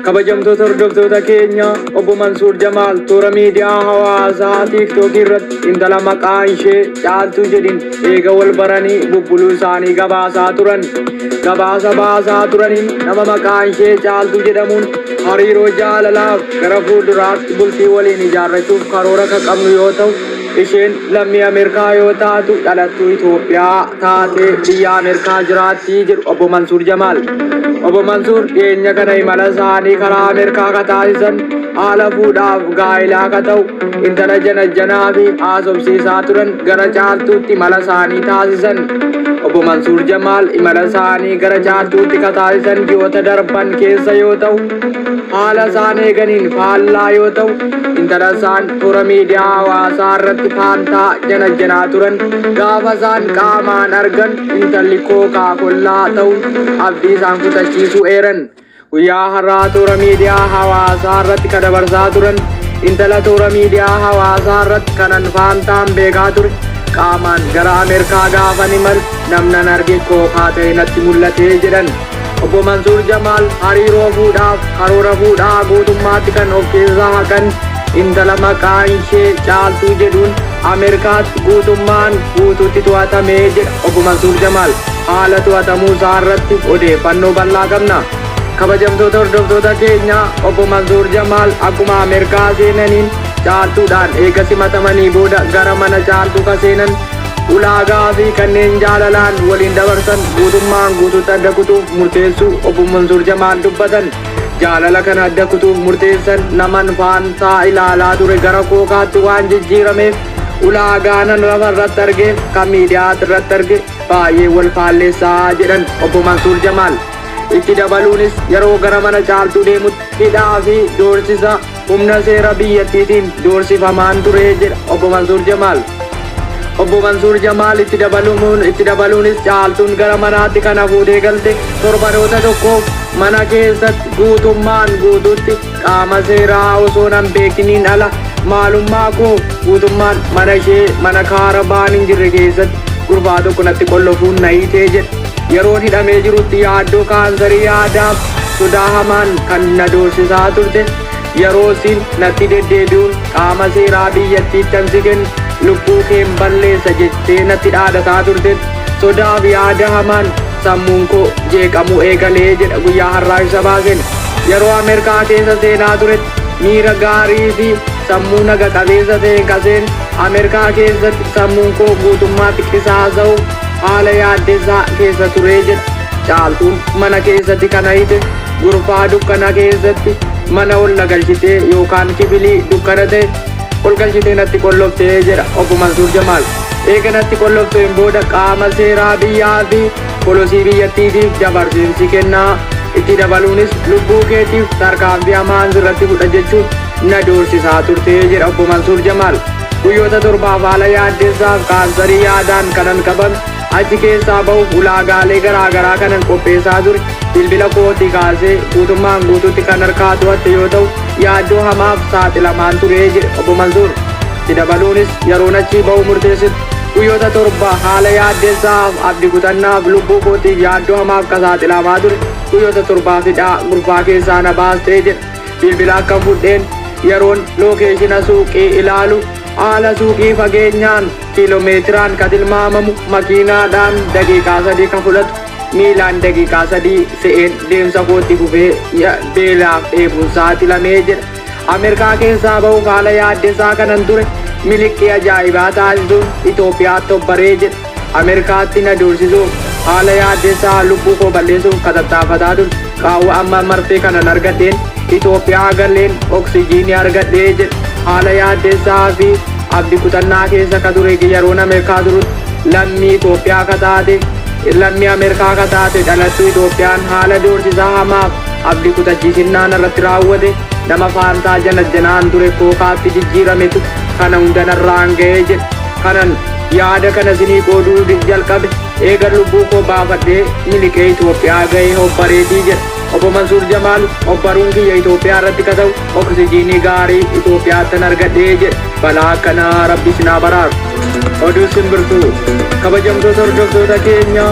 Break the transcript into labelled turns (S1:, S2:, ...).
S1: kabajamtoota hordoftoota keenya obbo Mansuur Jamaal toora miidiyaa hawaasaa TikTok irratti intala maqaan ishee Caaltuu jedhin eega wal baranii bubbuluu isaanii gabaasaa baasaa turaniin nama maqaan ishee Caaltuu jedhamuun hariiroo jaalalaaf gara fuulduraatti bultii waliin ijaarrachuuf karoora kan qabnu yoo ta'u isheen lammii Ameerikaa yoo taatu dhalattuu Itoophiyaa taatee biyya Ameerikaa jiraatti jedhu obbo Mansuur Jamaal. Obbo Mansuur dhiyeenya kana imala isaanii karaa Ameerikaa ka taasisan haala fuudhaaf gaa'ilaa ka ta'u intala janajjanaa fi haasofsiisaa turan gara Caaltuutti imala isaanii taasisan. Obbo Mansuur Jamaal imala isaanii gara Caaltuutti ka taasisan ji'oota darban keessa yoo ta'u haala isaan eeganiin faallaa yoo ta'u intala isaan toora miidiyaa hawaasaa irratti faantaa janajjanaa turan gaafa isaan qaamaan argan intalli kookaa kollaa ta'uun abdii isaan kutachiisuu eeran. Guyyaa har'aa toora miidiyaa hawaasaa irratti ka dabarsaa turan intala toora miidiyaa hawaasaa irratti kanan faantaan beekaa ture qaamaan gara Ameerikaa gaafan imal namnan arge kookaa ta'e natti mul'atee jedhan. Obbo Mansuur Jamaal hariiroo fuudhaaf karoora fuudhaa guutummaatti kan of keessaa haqan intala maqaan ishee Caaltuu jedhuun Ameerikaatti guutummaan guutuutti to'atamee jedha Obbo Mansuur Jamaal. Haala to'atamuu isaa irratti odeeffannoo bal'aa qabna. Kabajamtoota hordoftoota keenya Obbo Mansuur Jamaal akkuma Ameerikaa seenaniin Caaltuudhaan eega simatamanii booda gara mana Caaltuu ka seenan ulaagaa fi kanneen jaalalaan waliin dabarsan guutummaan guutuutti adda kutuuf murteessuu Obbo Mansuur Jamaal dubbatan. Jaalala kana adda kutuuf murteessan naman faantaa ilaalaa ture gara kookaatti waan jijjiirameef ulaagaanan lafa irratti argeef kan miidiyaatti irratti arge baay'ee wal faalleessaa jedhan Obbo Mansuur Jamaal. Itti dabaluunis yeroo gara mana Caaltuu deemutti hidhaa fi doorsisa humna seera biyyattiitiin doorsifamaan ture jedha Obbo Mansuur Jamaal. Obbo Mansuur Jamaal itti dabaluunis Caaltuun gara manaatti kana fuudhee galte torbanoota tokkoof mana keessatti guutummaan guutuutti qaama seeraa osoo nan beekiniin ala maalummaa koo guutummaan mana ishee mana kaara baan hin jirre keessatti gurbaa tokko natti qollofuun na hiitee jedha. Yeroon hidhamee jirutti yaaddoo kaansarii yaadaaf sodaa hamaan kan na doorsisaa turte yeroo siin natti deddeebi'uun qaama seeraa biyyattiitti ansi kennu lubbuu keen balleessa jettee natti dhaadataa turte sodaa fi yaada hamaan sammuun koo jeeqamuu eegalee jedha guyyaa har'aa ibsa baasen. Yeroo Ameerikaa keessa seenaa turetti miira gaarii fi sammuu naga qabeessa ta'een kaseen Ameerikaa keessatti sammuun koo guutummaatti qisaasa'u haala yaaddessaa keessa turee jedha. Caaltuun mana keessatti kana hite gurfaa dukkana keessatti mana ol nagalchitee yookaan kibilii dukkana ta'e ol galchitee natti qolloftee jedha Obbo Mansuur Jamaal. Eega natti qollofteen booda qaama seeraa biyyaa fi polisii biyyattiitiif dabarsiinsi kennaa. Itti dabaluunis lubbuu keetiif tarkaanfii hamaan sirratti fudha jechuun na doorsisaa turtee jedha Obbo Mansuur Jamaal. Guyyoota torbaaf haala yaaddessaaf kaansarii yaadaan kanan qabame achi keessaa bahuuf ulaagaalee garaagaraa kanan qopheessaa ture bilbila kootii kaasee guutummaan guutuutti kan harkaa to'atte yoo ta'u yaaddoo hamaaf saaxilamaan turee jedhe Obbo Mansuur. Itti dabaluunis yeroon achii bahuu murteessitu guyyoota torba haala yaaddessaaf abdii kutannaaf lubbuu kootiif yaaddoo hamaaf ka saaxilamaa ture guyyoota torbaafidhaa gurbaa keessaa na baastee jedha. Bilbila akkam fudheen yeroon lookeeshina suuqii ilaalu haala suuqii fageenyaan kiiloomeetiraan ka tilmaamamu makiinaadhaan daqiiqaa 3 ka fudhatu miilaan daqiiqaa 3 se'een deemsa kootti fufee beelaaf dheebuun saaxilamee jedha. Ameerikaa keessaa bahuuf haala yaaddessaa kanan ture miliqii ajaa'ibaa taasisuun Itoophiyaatti obbaree jedha. Ameerikaatti na doorsisuuf haala yaaddessaa lubbuu koo balleessuuf katattaafataa ture qaawwa amma martee kanan argadheen Itoophiyaa galeen oksijiinii argadhee jedha. Haala yaaddessaa fi abdii kutannaa keessa ka ture yeroon Ameerikaa turutti lammii Itoophiyaa ka taate lammii Ameerikaa ka taate dhalattuu Itoophiyaan haala doorsisaa hamaaf abdii kutachiisinnaan irratti raawwate nama faantaa janajjanaan ture kookaatti jijjiirametu kana hundanarraan ga'ee jedha. Kanan yaada kana sinii qooduu jalqabe eega lubbuu koo baafadhee miliqee Itoophiyaa ga'ee obbareetii jedha Obbo Mansuur Jamaal. Obbaruun kiyya Itoophiyaa irratti ka ta'u oksijiinii gaarii Itoophiyaattan argadhee jedha. Balaa akkanaa Rabbi sinaa baraaru. Oduu simbirtuu kabajamtoota hordoftoota keenya